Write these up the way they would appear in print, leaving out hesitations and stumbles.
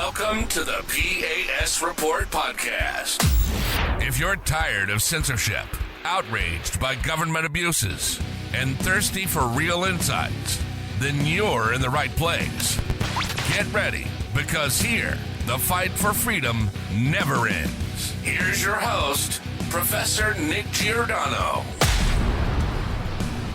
Welcome to the P.A.S. Report podcast. If you're tired of censorship, outraged by government abuses, and thirsty for real insights, then you're in the right place. Get ready, because here, the fight for freedom never ends. Here's your host, Professor Nick Giordano.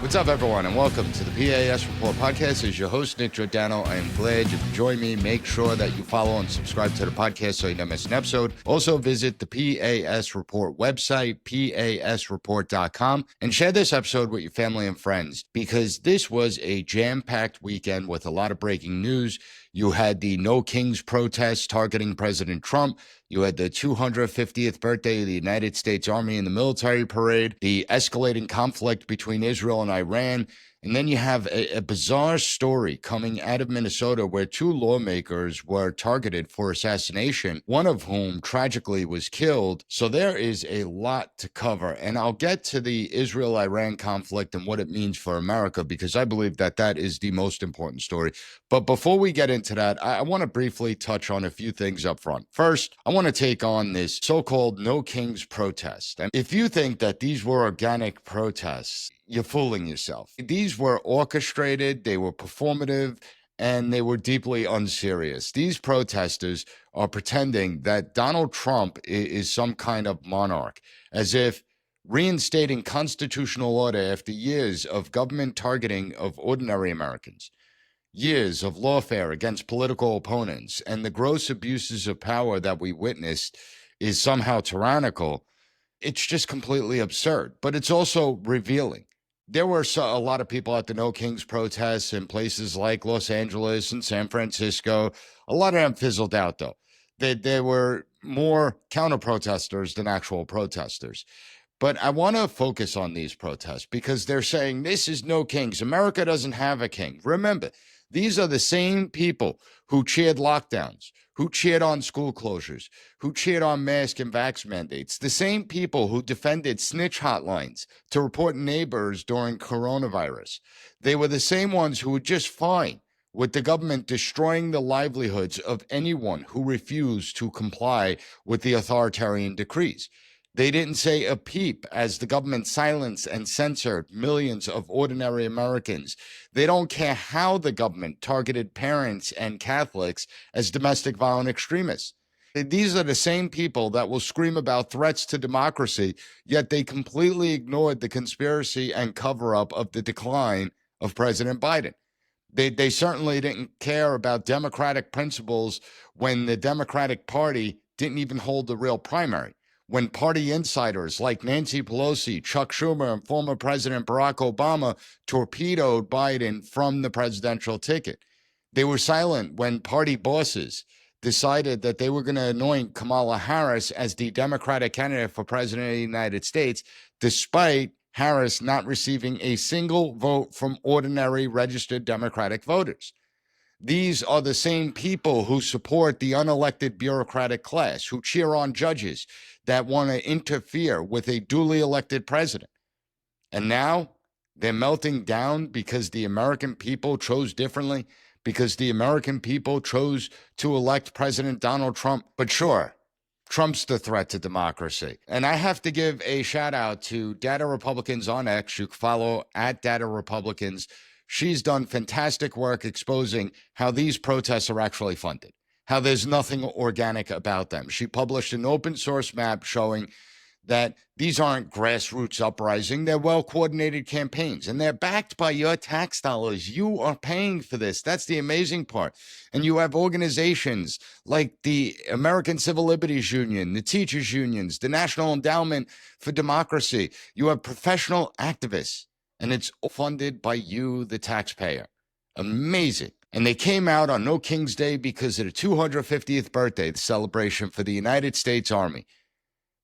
What's up, everyone, and welcome to the P.A.S. Report podcast. As your host, Nick Giordano, I am glad you could join me. Make sure that you follow and subscribe to the podcast so you don't miss an episode. Also, visit the P.A.S. Report website, pasreport.com, and share this episode with your family and friends, because this was a jam-packed weekend with a lot of breaking news. You had the No Kings protests targeting President Trump. You had the 250th birthday of the United States Army in the military parade, the escalating conflict between Israel and Iran, and then you have a bizarre story coming out of Minnesota where two lawmakers were targeted for assassination, one of whom tragically was killed. So there is a lot to cover, and I'll get to the Israel-Iran conflict and what it means for America, because I believe that that is the most important story. But before we get into that, I want to briefly touch on a few things up front. First, I want to take on this so-called No Kings protest. And if you think that these were organic protests, you're fooling yourself. These were orchestrated, they were performative, and they were deeply unserious. These protesters are pretending that Donald Trump is some kind of monarch, as if reinstating constitutional order after years of government targeting of ordinary Americans, years of lawfare against political opponents, and the gross abuses of power that we witnessed is somehow tyrannical. It's just completely absurd, but it's also revealing. There were a lot of people at the No Kings protests in places like Los Angeles and San Francisco. A lot of them fizzled out, though. There were more counter-protesters than actual protesters. But I want to focus on these protests because they're saying this is no kings. America doesn't have a king. Remember, these are the same people who cheered lockdowns, who cheered on school closures, who cheered on mask and vax mandates, the same people who defended snitch hotlines to report neighbors during coronavirus. They were the same ones who were just fine with the government destroying the livelihoods of anyone who refused to comply with the authoritarian decrees. They didn't say a peep as the government silenced and censored millions of ordinary Americans. They don't care how the government targeted parents and Catholics as domestic violent extremists. These are the same people that will scream about threats to democracy, yet they completely ignored the conspiracy and cover-up of the decline of President Biden. They certainly didn't care about democratic principles when the Democratic Party didn't even hold the real primary. When party insiders like Nancy Pelosi, Chuck Schumer, and former President Barack Obama torpedoed Biden from the presidential ticket. They were silent when party bosses decided that they were going to anoint Kamala Harris as the Democratic candidate for president of the United States, despite Harris not receiving a single vote from ordinary registered Democratic voters. These are the same people who support the unelected bureaucratic class, who cheer on judges that want to interfere with a duly elected president. And now they're melting down because the American people chose differently, because the American people chose to elect President Donald Trump. But sure, Trump's the threat to democracy. And I have to give a shout out to Data Republicans on X. You can follow at Data Republicans. She's done fantastic work exposing how these protests are actually funded, how there's nothing organic about them. She published an open source map showing that these aren't grassroots uprising. They're well-coordinated campaigns, and they're backed by your tax dollars. You are paying for this. That's the amazing part. And you have organizations like the American Civil Liberties Union, the teachers unions, the National Endowment for Democracy. You have professional activists, and it's funded by you, the taxpayer. Amazing. And they came out on No King's Day because of the 250th birthday, the celebration for the United States Army.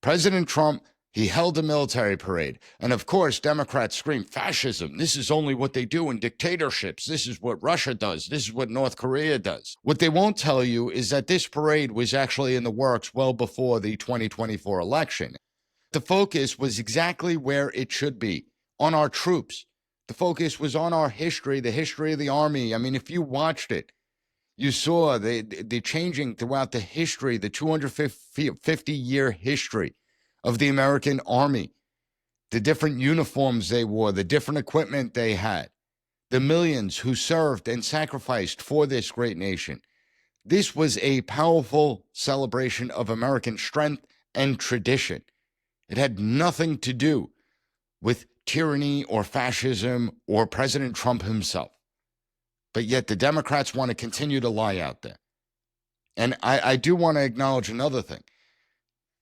President Trump, he held a military parade. And of course, Democrats scream, fascism. This is only what they do in dictatorships. This is what Russia does. This is what North Korea does. What they won't tell you is that this parade was actually in the works well before the 2024 election. The focus was exactly where it should be, on our troops. The focus was on our history, the history of the Army. I mean, if you watched it, You saw the changing throughout the history, the 250-year history of the American army, the different uniforms they wore, the different equipment they had, the millions who served and sacrificed for this great nation. This was a powerful celebration of American strength and tradition. It had nothing to do with tyranny or fascism or President Trump himself. But yet the Democrats want to continue to lie out there. And I do want to acknowledge another thing.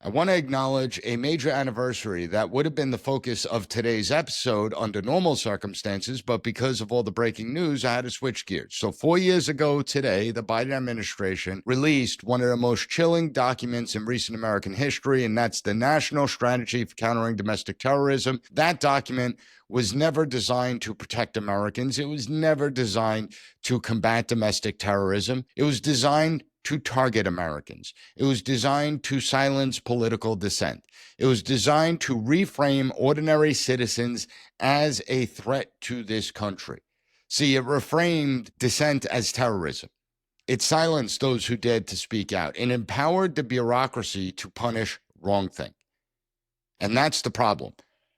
I want to acknowledge a major anniversary that would have been the focus of today's episode under normal circumstances, but because of all the breaking news, I had to switch gears. So 4 years ago today, the Biden administration released one of the most chilling documents in recent American history, and that's the National Strategy for Countering Domestic Terrorism. That document was never designed to protect Americans. It was never designed to combat domestic terrorism. It was designed to target Americans. It was designed to silence political dissent. It was designed to reframe ordinary citizens as a threat to this country. See, it reframed dissent as terrorism. It silenced those who dared to speak out and empowered the bureaucracy to punish wrongthing. And that's the problem.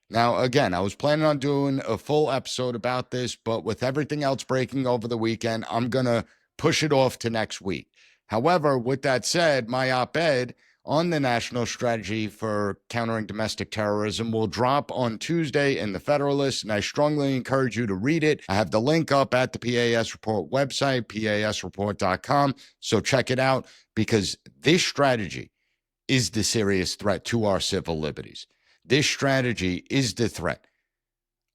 Now, again, I was planning on doing a full episode about this, but with everything else breaking over the weekend, I'm going to push it off to next week. However, with that said, my op-ed on the National Strategy for Countering Domestic Terrorism will drop on Tuesday in the Federalist, and I strongly encourage you to read it. I have the link up at the P.A.S. Report website, pasreport.com, so check it out, because this strategy is the serious threat to our civil liberties. This strategy is the threat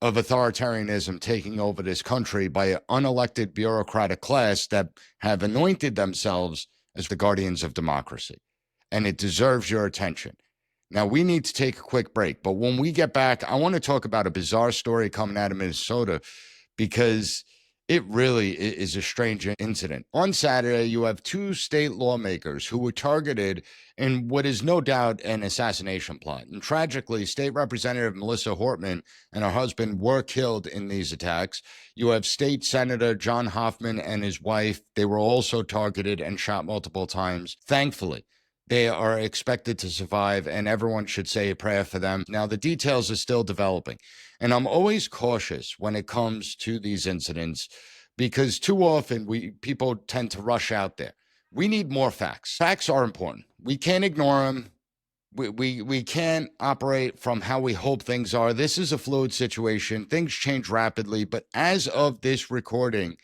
of authoritarianism taking over this country by an unelected bureaucratic class that have anointed themselves as the guardians of democracy. And it deserves your attention. Now, we need to take a quick break, but when we get back, I want to talk about a bizarre story coming out of Minnesota, because it really is a strange incident. On Saturday, you have two state lawmakers who were targeted in what is no doubt an assassination plot. And tragically, State Representative Melissa Hortman and her husband were killed in these attacks. You have State Senator John Hoffman and his wife. They were also targeted and shot multiple times. Thankfully, they are expected to survive, and everyone should say a prayer for them. Now, the details are still developing, and I'm always cautious when it comes to these incidents, because too often people tend to rush out there. We need more facts. Facts are important. We can't ignore them. We can't operate from how we hope things are. This is a fluid situation. Things change rapidly, but as of this recording,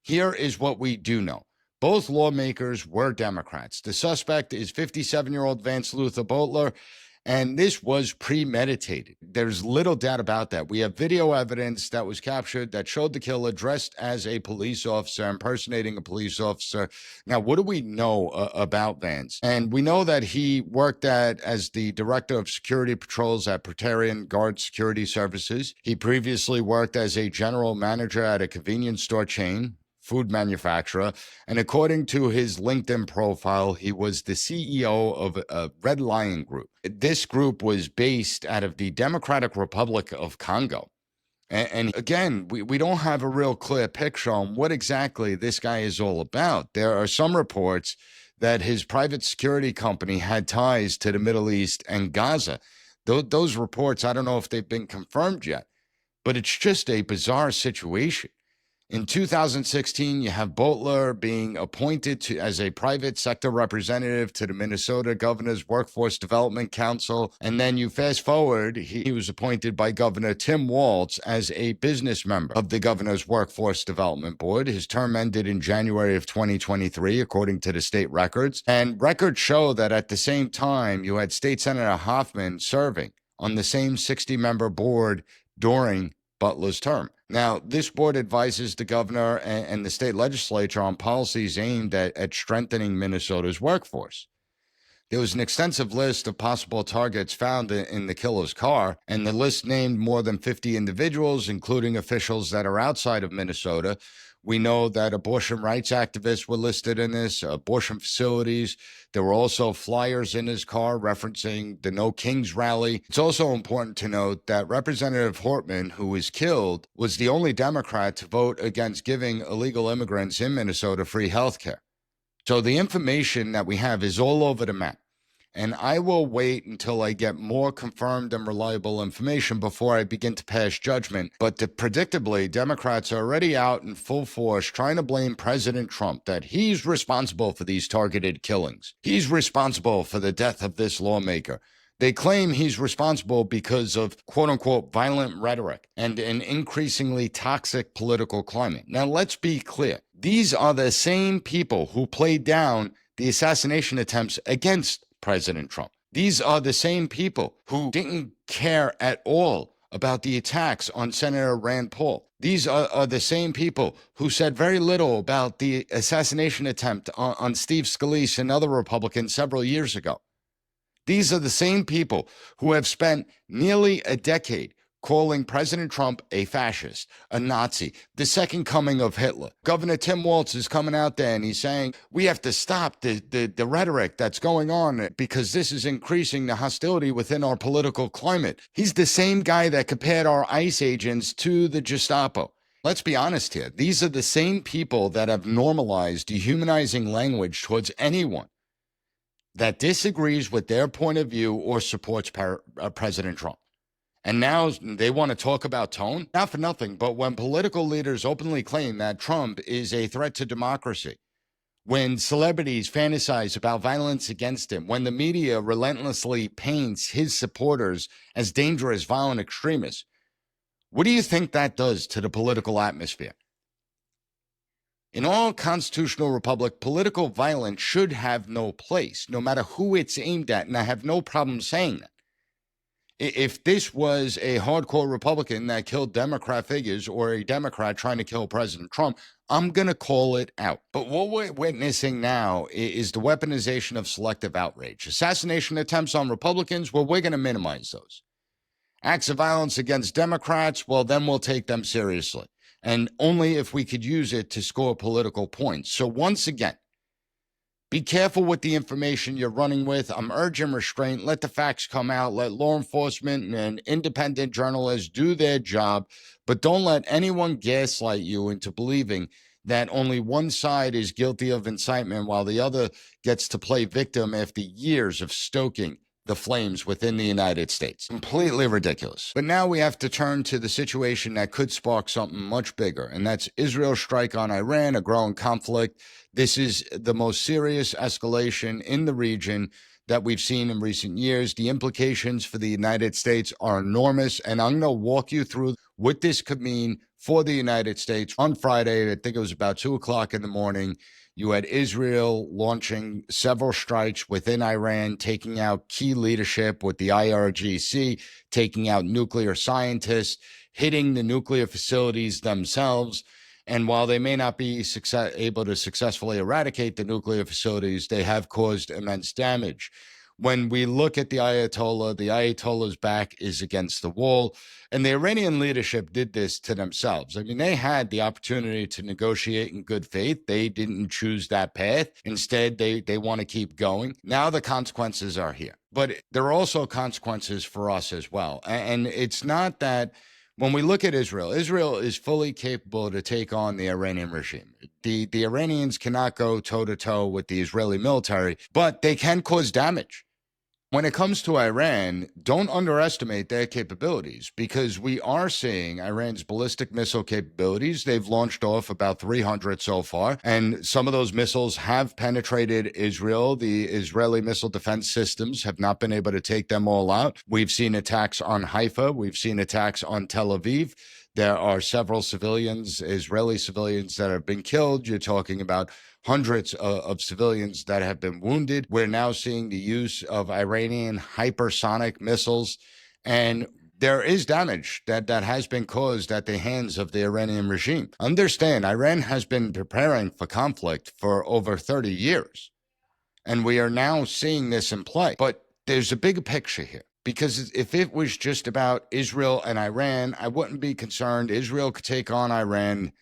here is what we do know. Both lawmakers were Democrats. The suspect is 57-year-old Vance Luther Boatler, and this was premeditated. There's little doubt about that. We have video evidence that was captured that showed the killer dressed as a police officer, impersonating a police officer. Now, what do we know about Vance? And we know that he worked as the director of security patrols at Praetorian Guard Security Services. He previously worked as a general manager at a convenience store chain, food manufacturer, and according to his LinkedIn profile, he was the CEO of a Red Lion Group. This group was based out of the Democratic Republic of Congo. And again, we don't have a real clear picture on what exactly this guy is all about. There are some reports that his private security company had ties to the Middle East and Gaza. Those reports, I don't know if they've been confirmed yet, but it's just a bizarre situation. In 2016, you have Boatler being appointed as a private sector representative to the Minnesota Governor's Workforce Development Council. And then you fast forward, he was appointed by Governor Tim Walz as a business member of the Governor's Workforce Development Board. His term ended in January of 2023, according to the state records. And records show that at the same time, you had State Senator Hoffman serving on the same 60-member board during Butler's term. Now, this board advises the governor and the state legislature on policies aimed at strengthening Minnesota's workforce. There was an extensive list of possible targets found in the killer's car, and the list named more than 50 individuals, including officials that are outside of Minnesota. We know that abortion rights activists were listed in this, abortion facilities. There were also flyers in his car referencing the No Kings rally. It's also important to note that Representative Hortman, who was killed, was the only Democrat to vote against giving illegal immigrants in Minnesota free health care. So the information that we have is all over the map. And I will wait until I get more confirmed and reliable information before I begin to pass judgment. But predictably, Democrats are already out in full force trying to blame President Trump that he's responsible for these targeted killings. He's responsible for the death of this lawmaker. They claim he's responsible because of quote-unquote violent rhetoric and an increasingly toxic political climate. Now, let's be clear. These are the same people who played down the assassination attempts against President Trump. These are the same people who didn't care at all about the attacks on Senator Rand Paul. These are the same people who said very little about the assassination attempt on Steve Scalise and other Republicans several years ago. These are the same people who have spent nearly a decade calling President Trump a fascist, a Nazi, the second coming of Hitler. Governor Tim Walz is coming out there and he's saying, we have to stop the rhetoric that's going on because this is increasing the hostility within our political climate. He's the same guy that compared our ICE agents to the Gestapo. Let's be honest here. These are the same people that have normalized dehumanizing language towards anyone that disagrees with their point of view or supports President Trump. And now they want to talk about tone? Not for nothing, but when political leaders openly claim that Trump is a threat to democracy, when celebrities fantasize about violence against him, when the media relentlessly paints his supporters as dangerous, violent extremists, what do you think that does to the political atmosphere? In all constitutional republic, political violence should have no place, no matter who it's aimed at, and I have no problem saying that. If this was a hardcore Republican that killed Democrat figures or a Democrat trying to kill President Trump, I'm going to call it out. But what we're witnessing now is the weaponization of selective outrage. Assassination attempts on Republicans, well, we're going to minimize those. Acts of violence against Democrats, well, then we'll take them seriously. And only if we could use it to score political points. So once again, be careful with the information you're running with. I'm urging restraint. Let the facts come out. Let law enforcement and independent journalists do their job. But don't let anyone gaslight you into believing that only one side is guilty of incitement while the other gets to play victim after years of stoking the flames within the United States. Completely ridiculous. But now we have to turn to the situation that could spark something much bigger, and that's Israel's strike on Iran, a growing conflict. This is the most serious escalation in the region that we've seen in recent years. The implications for the United States are enormous, and I'm going to walk you through what this could mean for the United States. On Friday, I think it was about 2 o'clock in the morning, you had Israel launching several strikes within Iran, taking out key leadership with the IRGC, taking out nuclear scientists, hitting the nuclear facilities themselves. And while they may not be able to successfully eradicate the nuclear facilities, they have caused immense damage. When we look at the Ayatollah's back is against the wall. And the Iranian leadership did this to themselves. I mean, they had the opportunity to negotiate in good faith. They didn't choose that path. Instead, they want to keep going. Now the consequences are here. But there are also consequences for us as well. And it's not that when we look at Israel, Israel is fully capable to take on the Iranian regime. The Iranians cannot go toe-to-toe with the Israeli military, but they can cause damage. When it comes to Iran, don't underestimate their capabilities because we are seeing Iran's ballistic missile capabilities. They've launched off about 300 so far, and some of those missiles have penetrated Israel. The Israeli missile defense systems have not been able to take them all out. We've seen attacks on Haifa. We've seen attacks on Tel Aviv. There are several civilians, Israeli civilians, that have been killed. You're talking about hundreds of civilians that have been wounded. We're now seeing the use of Iranian hypersonic missiles, and there is damage that has been caused at the hands of the Iranian regime. Understand, Iran has been preparing for conflict for over 30 years, and we are now seeing this in play. But there's a big picture here. Because if it was just about Israel and Iran, I wouldn't be concerned. Israel could take on Iran.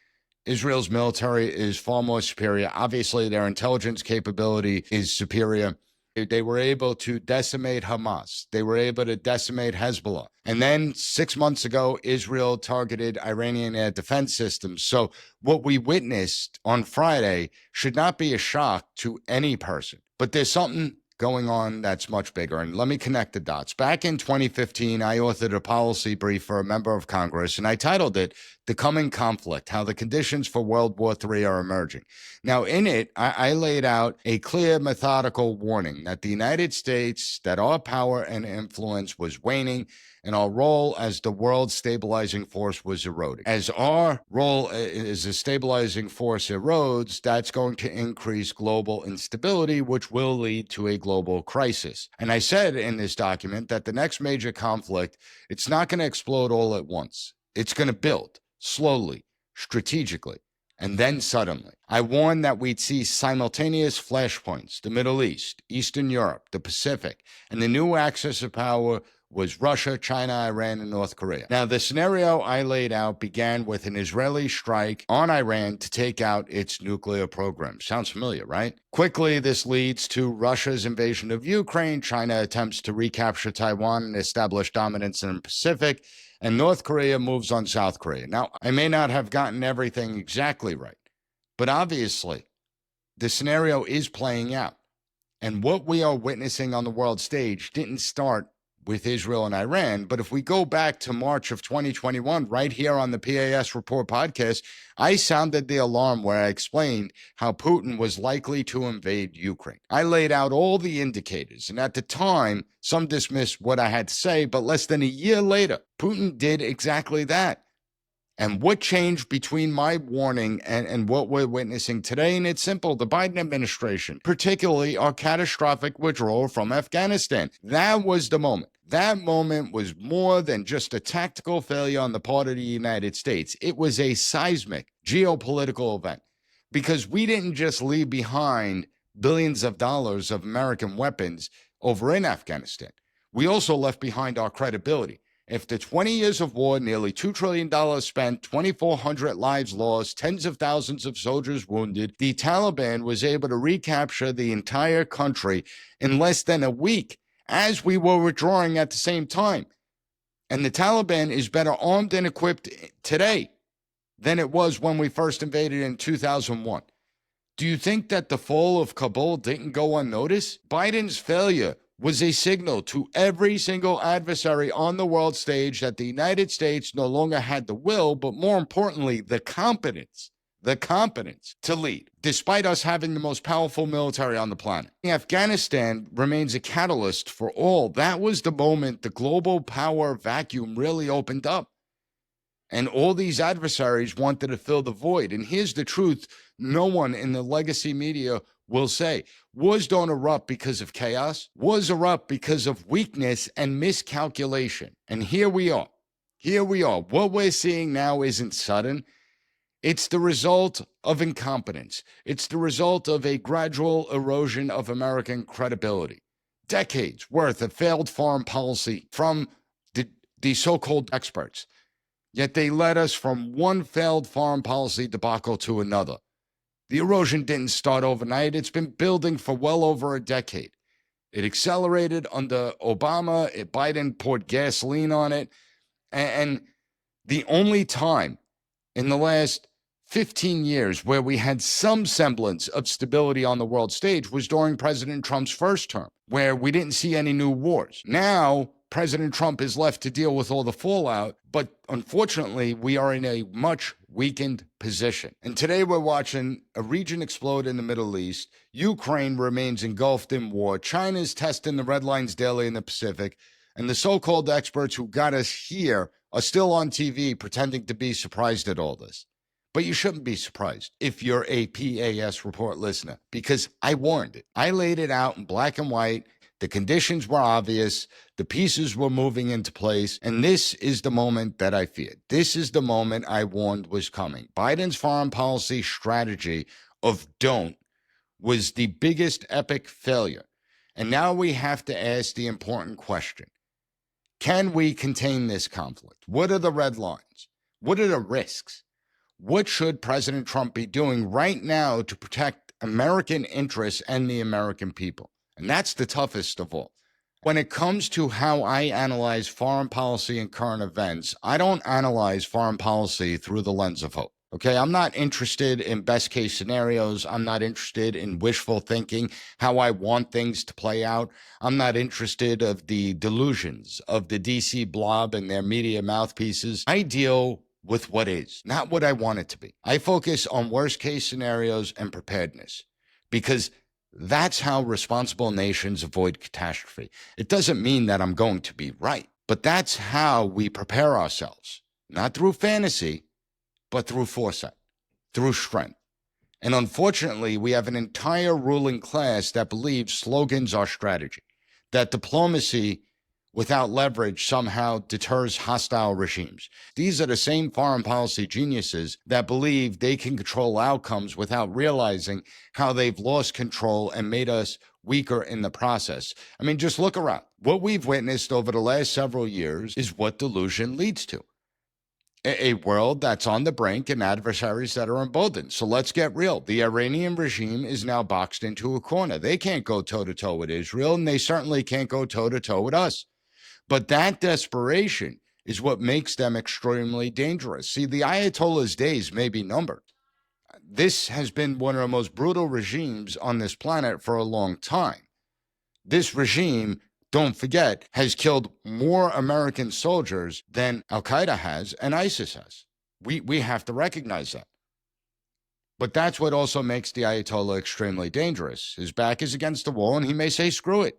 Israel's military is far more superior. Obviously, their intelligence capability is superior. They were able to decimate Hamas. They were able to decimate Hezbollah. And then 6 months ago, Israel targeted Iranian air defense systems. So what we witnessed on Friday should not be a shock to any person. But there's something going on that's much bigger. And let me connect the dots. Back in 2015, I authored a policy brief for a member of Congress, and I titled it, "The Coming Conflict, How the Conditions for World War III Are Emerging." Now, in it, I laid out a clear, methodical warning that the United States, that our power and influence was waning, and our role as the world stabilizing force was eroding. As our role as a stabilizing force erodes, that's going to increase global instability, which will lead to a global crisis. And I said in this document that the next major conflict, it's not going to explode all at once. It's going to build slowly, strategically, and then suddenly. I warned that we'd see simultaneous flashpoints: the Middle East, Eastern Europe, the Pacific, and the new axis of power was Russia, China, Iran, and North Korea. Now, the scenario I laid out began with an Israeli strike on Iran to take out its nuclear program. Sounds familiar, right? Quickly, this leads to Russia's invasion of Ukraine. China attempts to recapture Taiwan and establish dominance in the Pacific, and North Korea moves on South Korea. Now, I may not have gotten everything exactly right, but obviously, the scenario is playing out. And what we are witnessing on the world stage didn't start with Israel and Iran. But if we go back to March of 2021, right here on the P.A.S. Report podcast, I sounded the alarm where I explained how Putin was likely to invade Ukraine. I laid out all the indicators, and at the time, some dismissed what I had to say, but less than a year later, Putin did exactly that. And what changed between my warning and what we're witnessing today? And it's simple: the Biden administration, particularly our catastrophic withdrawal from Afghanistan. That was the moment. That moment was more than just a tactical failure on the part of the United States. It was a seismic geopolitical event, because we didn't just leave behind billions of dollars of American weapons over in Afghanistan. We also left behind our credibility. After 20 years of war, nearly $2 trillion spent, 2,400 lives lost, tens of thousands of soldiers wounded, the Taliban was able to recapture the entire country in less than a week as we were withdrawing at the same time. And the Taliban is better armed and equipped today than it was when we first invaded in 2001. Do you think that the fall of Kabul didn't go unnoticed? Biden's failure was a signal to every single adversary on the world stage that the United States no longer had the will, but more importantly, the competence to lead, despite us having the most powerful military on the planet. Afghanistan remains a catalyst for all. That was the moment the global power vacuum really opened up. And all these adversaries wanted to fill the void. And here's the truth: no one in the legacy media will say wars don't erupt because of chaos. Wars erupt because of weakness and miscalculation. And here we are. What we're seeing now isn't sudden. It's the result of incompetence. It's the result of a gradual erosion of American credibility. Decades worth of failed foreign policy from the so-called experts. Yet they led us from one failed foreign policy debacle to another. The erosion didn't start overnight. It's been building for well over a decade. It accelerated under Obama. Biden poured gasoline on it. And the only time in the last 15 years where we had some semblance of stability on the world stage was during President Trump's first term, where we didn't see any new wars. Now, President Trump is left to deal with all the fallout, but unfortunately, we are in a much weakened position. And today we're watching a region explode in the Middle East. Ukraine remains engulfed in war. China's testing the red lines daily in the Pacific. And the so-called experts who got us here are still on TV pretending to be surprised at all this. But you shouldn't be surprised if you're a P.A.S. report listener, because I warned it. I laid it out in black and white. The conditions were obvious. The pieces were moving into place. And this is the moment that I feared. This is the moment I warned was coming. Biden's foreign policy strategy of don't was the biggest epic failure. And now we have to ask the important question. Can we contain this conflict? What are the red lines? What are the risks? What should President Trump be doing right now to protect American interests and the American people? And that's the toughest of all. When it comes to how I analyze foreign policy and current events, I don't analyze foreign policy through the lens of hope. Okay, I'm not interested in best case scenarios. I'm not interested in wishful thinking, how I want things to play out. I'm not interested of the delusions of the DC blob and their media mouthpieces. I deal with what is, not what I want it to be. I focus on worst case scenarios and preparedness because that's how responsible nations avoid catastrophe. It doesn't mean that I'm going to be right, but that's how we prepare ourselves, not through fantasy, but through foresight, through strength. And unfortunately, we have an entire ruling class that believes slogans are strategy, that diplomacy without leverage somehow deters hostile regimes. These are the same foreign policy geniuses that believe they can control outcomes without realizing how they've lost control and made us weaker in the process. I mean, just look around. What we've witnessed over the last several years is what delusion leads to. A world that's on the brink and adversaries that are emboldened. So let's get real. The Iranian regime is now boxed into a corner. They can't go toe-to-toe with Israel, and they certainly can't go toe-to-toe with us. But that desperation is what makes them extremely dangerous. See, the Ayatollah's days may be numbered. This has been one of the most brutal regimes on this planet for a long time. This regime, don't forget, has killed more American soldiers than Al-Qaeda has and ISIS has. We have to recognize that. But that's what also makes the Ayatollah extremely dangerous. His back is against the wall, and he may say, screw it.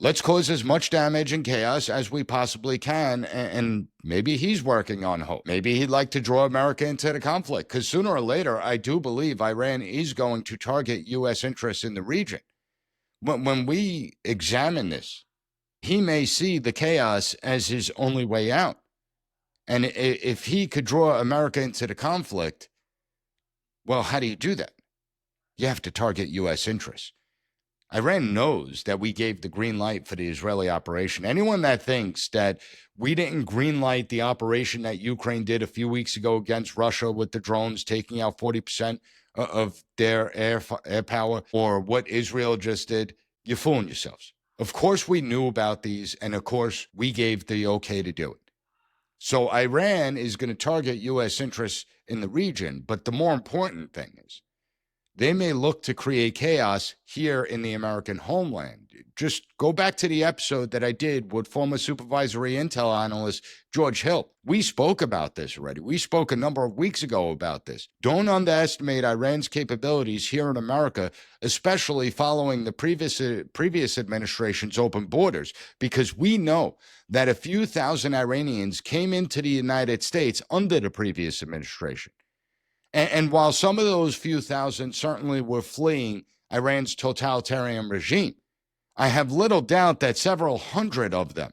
Let's cause as much damage and chaos as we possibly can, and maybe he's working on hope. Maybe he'd like to draw America into the conflict, because sooner or later, I do believe Iran is going to target U.S. interests in the region. When we examine this, he may see the chaos as his only way out. And if he could draw America into the conflict, well, how do you do that? You have to target U.S. interests. Iran knows that we gave the green light for the Israeli operation. Anyone that thinks that we didn't green light the operation that Ukraine did a few weeks ago against Russia with the drones taking out 40% of their air power, or what Israel just did, you're fooling yourselves. Of course we knew about these, and of course we gave the okay to do it. So Iran is going to target U.S. interests in the region, but the more important thing is, they may look to create chaos here in the American homeland. Just go back to the episode that I did with former supervisory intel analyst George Hill. We spoke about this already. We spoke a number of weeks ago about this. Don't underestimate Iran's capabilities here in America, especially following the previous administration's open borders, because we know that a few thousand Iranians came into the United States under the previous administration. And while some of those few thousand certainly were fleeing Iran's totalitarian regime, I have little doubt that several hundred of them,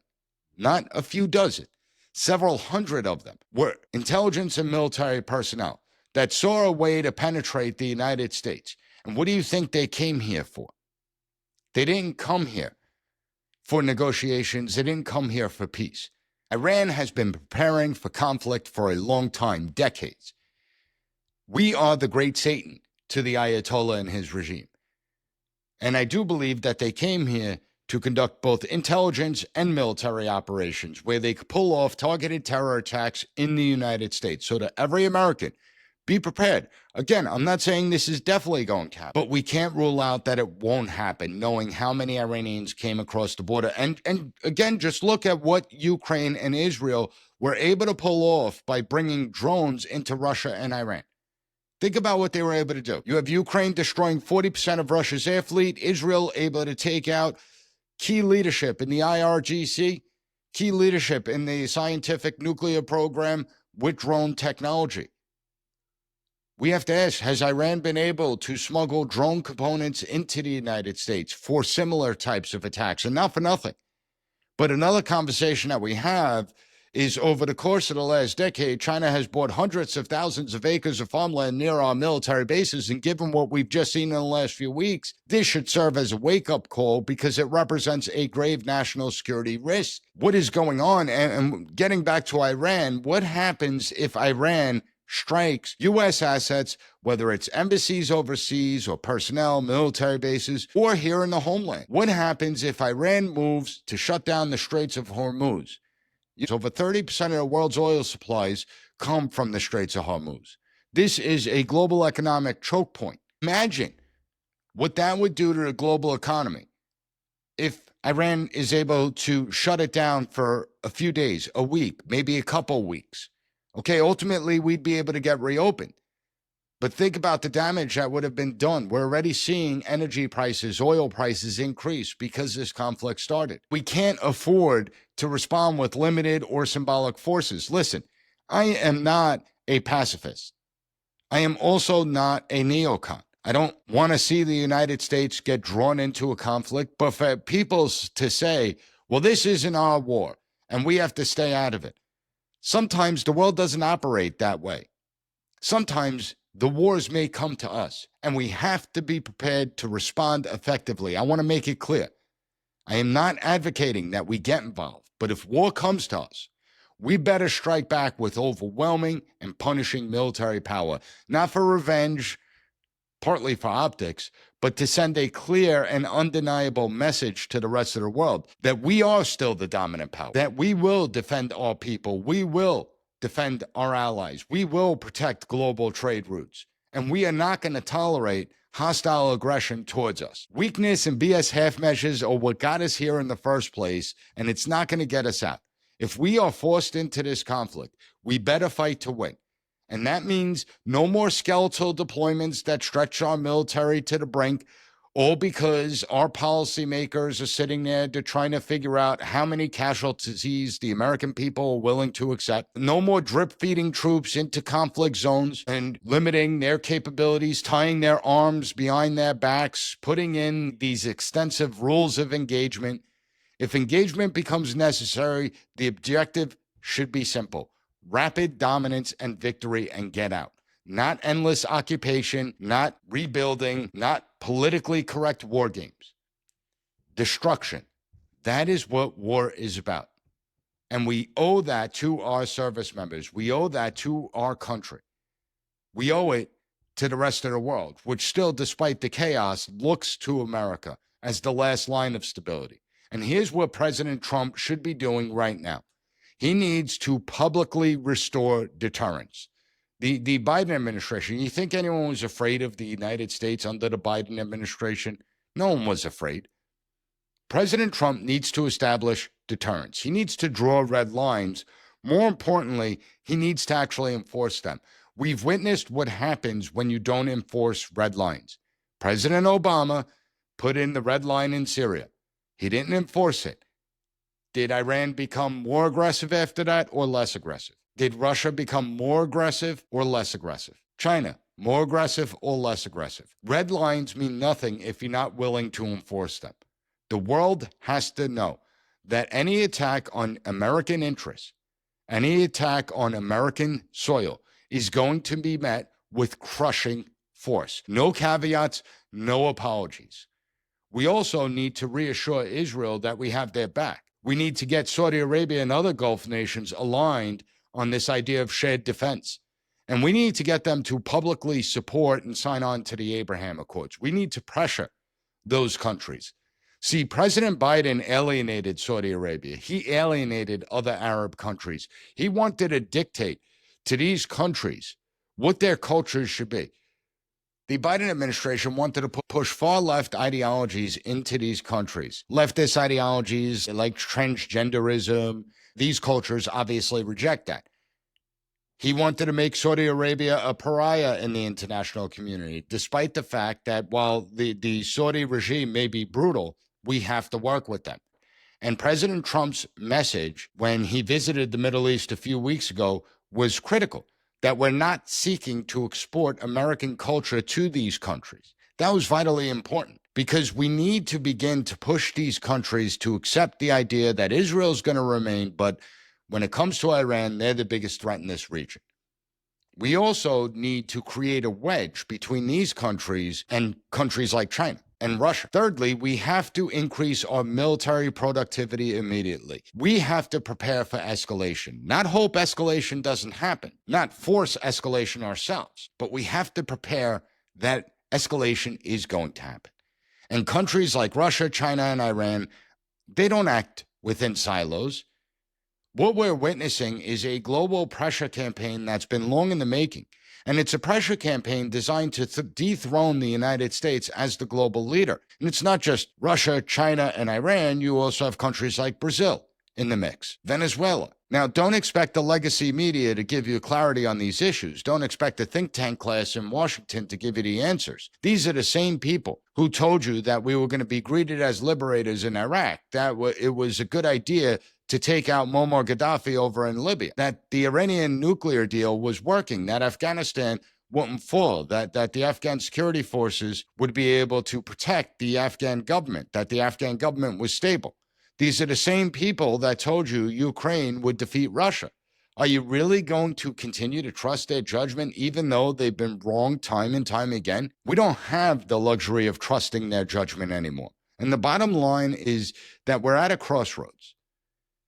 not a few dozen, several hundred of them were intelligence and military personnel that saw a way to penetrate the United States. And what do you think they came here for? They didn't come here for negotiations. They didn't come here for peace. Iran has been preparing for conflict for a long time, decades. We are the great Satan to the Ayatollah and his regime. And I do believe that they came here to conduct both intelligence and military operations where they could pull off targeted terror attacks in the United States. So to every American, be prepared. Again, I'm not saying this is definitely going to happen, but we can't rule out that it won't happen, knowing how many Iranians came across the border. And again, just look at what Ukraine and Israel were able to pull off by bringing drones into Russia and Iran. Think about what they were able to do. You have Ukraine destroying 40% of Russia's air fleet, Israel able to take out key leadership in the IRGC, key leadership in the scientific nuclear program with drone technology. We have to ask, has Iran been able to smuggle drone components into the United States for similar types of attacks? And not for nothing. But another conversation that we have is over the course of the last decade, China has bought hundreds of thousands of acres of farmland near our military bases. And given what we've just seen in the last few weeks, this should serve as a wake-up call because it represents a grave national security risk. What is going on? And getting back to Iran, what happens if Iran strikes U.S. assets, whether it's embassies overseas or personnel, military bases, or here in the homeland. What happens if Iran moves to shut down the Straits of Hormuz? Over 30% of the world's oil supplies come from the Straits of Hormuz. This is a global economic choke point. Imagine what that would do to the global economy if Iran is able to shut it down for a few days, a week, maybe a couple weeks. Okay, ultimately, we'd be able to get reopened. But think about the damage that would have been done. We're already seeing energy prices, oil prices increase because this conflict started. We can't afford to respond with limited or symbolic forces. Listen, I am not a pacifist. I am also not a neocon. I don't want to see the United States get drawn into a conflict, but for people to say, well, this isn't our war and we have to stay out of it. Sometimes the world doesn't operate that way. Sometimes the wars may come to us, and we have to be prepared to respond effectively. I want to make it clear. I am not advocating that we get involved, but if war comes to us, we better strike back with overwhelming and punishing military power, not for revenge, partly for optics, but to send a clear and undeniable message to the rest of the world that we are still the dominant power, that we will defend our people, we will defend our allies, we will protect global trade routes, and we are not going to tolerate hostile aggression towards us. Weakness and BS half measures are what got us here in the first place, and it's not going to get us out. If we are forced into this conflict, we better fight to win. And that means no more skeletal deployments that stretch our military to the brink, all because our policymakers are sitting there trying to figure out how many casualties the American people are willing to accept. No more drip-feeding troops into conflict zones and limiting their capabilities, tying their arms behind their backs, putting in these extensive rules of engagement. If engagement becomes necessary, the objective should be simple: rapid dominance and victory, and get out. Not endless occupation, not rebuilding, not politically correct war games. Destruction. That is what war is about. And we owe that to our service members. We owe that to our country. We owe it to the rest of the world, which still, despite the chaos, looks to America as the last line of stability. And here's what President Trump should be doing right now. He needs to publicly restore deterrence. The Biden administration, you think anyone was afraid of the United States under the Biden administration? No one was afraid. President Trump needs to establish deterrence. He needs to draw red lines. More importantly, he needs to actually enforce them. We've witnessed what happens when you don't enforce red lines. President Obama put in the red line in Syria. He didn't enforce it. Did Iran become more aggressive after that or less aggressive? Did Russia become more aggressive or less aggressive? China, more aggressive or less aggressive? Red lines mean nothing if you're not willing to enforce them. The world has to know that any attack on American interests, any attack on American soil is going to be met with crushing force. No caveats, no apologies. We also need to reassure Israel that we have their back. We need to get Saudi Arabia and other Gulf nations aligned on this idea of shared defense. And we need to get them to publicly support and sign on to the Abraham Accords. We need to pressure those countries. See, President Biden alienated Saudi Arabia. He alienated other Arab countries. He wanted to dictate to these countries what their cultures should be. The Biden administration wanted to push far-left ideologies into these countries. Leftist ideologies like transgenderism, these cultures obviously reject that. He wanted to make Saudi Arabia a pariah in the international community, despite the fact that while the Saudi regime may be brutal, we have to work with them. And President Trump's message when he visited the Middle East a few weeks ago was critical, that we're not seeking to export American culture to these countries. That was vitally important because we need to begin to push these countries to accept the idea that Israel's going to remain, but when it comes to Iran, they're the biggest threat in this region. We also need to create a wedge between these countries and countries like China. and Russia. Thirdly, we have to increase our military productivity immediately. We have to prepare for escalation, not hope escalation doesn't happen, not force escalation ourselves, but we have to prepare that escalation is going to happen. And countries like Russia, China, and Iran, they don't act within silos. What we're witnessing is a global pressure campaign that's been long in the making. And it's a pressure campaign designed to dethrone the United States as the global leader. And it's not just Russia, China, and Iran. You also have countries like Brazil in the mix, Venezuela. Now, don't expect the legacy media to give you clarity on these issues. Don't expect the think tank class in Washington to give you the answers. These are the same people who told you that we were going to be greeted as liberators in Iraq, that it was a good idea to take out Muammar Gaddafi over in Libya, that the Iranian nuclear deal was working, that Afghanistan wouldn't fall, that the Afghan security forces would be able to protect the Afghan government, that the Afghan government was stable. These are the same people that told you Ukraine would defeat Russia. Are you really going to continue to trust their judgment even though they've been wrong time and time again? We don't have the luxury of trusting their judgment anymore. And the bottom line is that we're at a crossroads.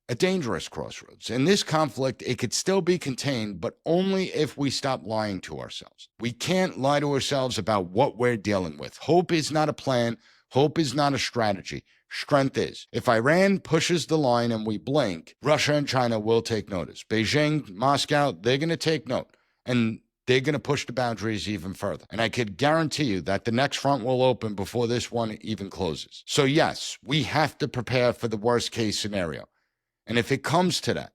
A dangerous crossroads. In this conflict, it could still be contained, but only if we stop lying to ourselves. We can't lie to ourselves about what we're dealing with. Hope is not a plan. Hope is not a strategy. Strength is. If Iran pushes the line and we blink, Russia and China will take notice. Beijing, Moscow, they're going to take note. And they're going to push the boundaries even further. And I could guarantee you that the next front will open before this one even closes. So yes, we have to prepare for the worst case scenario. And if it comes to that,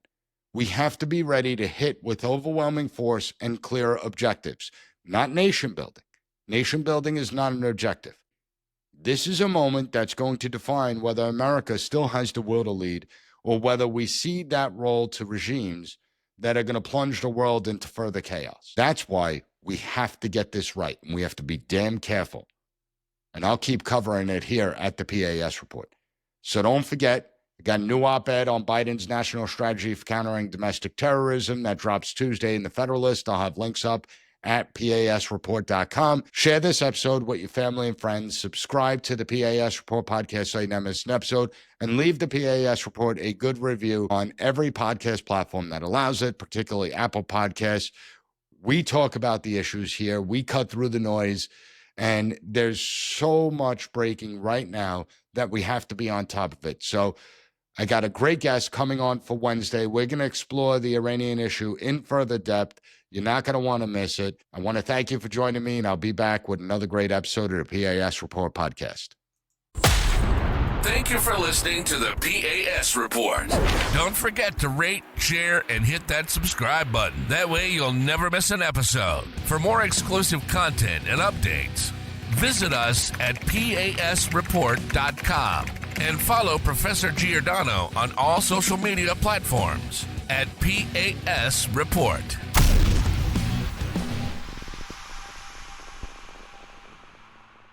we have to be ready to hit with overwhelming force and clear objectives, not nation building. Nation building is not an objective. This is a moment that's going to define whether America still has the will to lead or whether we cede that role to regimes that are going to plunge the world into further chaos. That's why we have to get this right, and we have to be damn careful. And I'll keep covering it here at the P.A.S. report. So don't forget, I got a new op-ed on Biden's national strategy for countering domestic terrorism that drops Tuesday in the Federalist. I'll have links up at PASreport.com. Share this episode with your family and friends. Subscribe to the PAS Report podcast so you never miss an episode. And leave the PAS Report a good review on every podcast platform that allows it, particularly Apple Podcasts. We talk about the issues here. We cut through the noise. And there's so much breaking right now that we have to be on top of it. So I got a great guest coming on for Wednesday. We're going to explore the Iranian issue in further depth. You're not going to want to miss it. I want to thank you for joining me, and I'll be back with another great episode of the PAS Report podcast. Thank you for listening to the P.A.S. Report. Don't forget to rate, share, and hit that subscribe button. That way you'll never miss an episode. For more exclusive content and updates, visit us at PASreport.com and follow Professor Giordano on all social media platforms at P.A.S. Report.